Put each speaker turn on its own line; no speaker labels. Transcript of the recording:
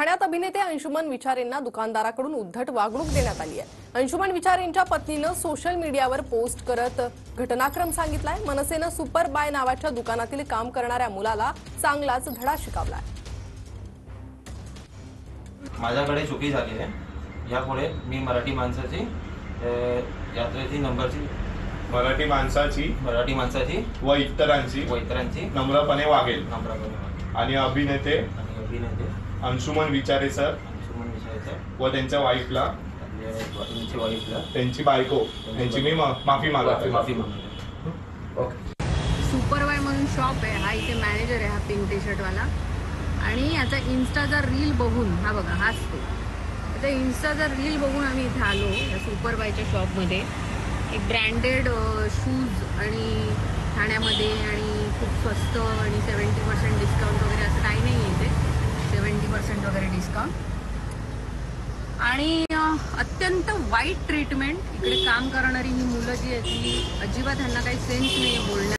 ठाण्यात अभिनेते अंशुमन विचारेंना दुकानदाराकडून उद्धट वागणूक देण्यात आली आहे। अंशुमन विचारेंच्या पत्नीनं सोशल मीडियावर पोस्ट करत घटनाक्रम सांगितलाय। मनसेनं सुपर बाय नावाच्या दुकानातील काम करणाऱ्या मुलाला चांगलाच धडा शिकवलाय।
माझ्याकडे चुकी झाली आहे। यापुढे मी मराठी माणसाची यात्रेची नंबरची
मराठी माणसाची व इतरांची नम्रपणे वागेल आणि अभिनेते अंशुमन विचारे सर व त्यांच्या वाईफला त्यांची बायको यांची मी माफी मागतो।
सुपर बाय म्हणून शॉप आहे, हा इथे मॅनेजर आहे, हा पिंक टी शर्ट वाला। आणि याचा इन्स्टाचा रील बघून, हा बघा हाच तो, आता इन्स्टाचा रील बघून आम्ही इथे आलो या सुपर बायच्या शॉपमध्ये। एक ब्रँडेड शूज आणि ठाण्यामध्ये आणि खूप स्वस्त आणि 70% डिस्काउंट वगैरे असं काही नाही आहे इथे, 70% वगैरे डिस्काउंट आणि अत्यंत वाईट ट्रीटमेंट। इकडे काम करणारी ही मुलं जी आहेत ती अजिबात ह्यांना काही सेन्स नाही बोलण्यात।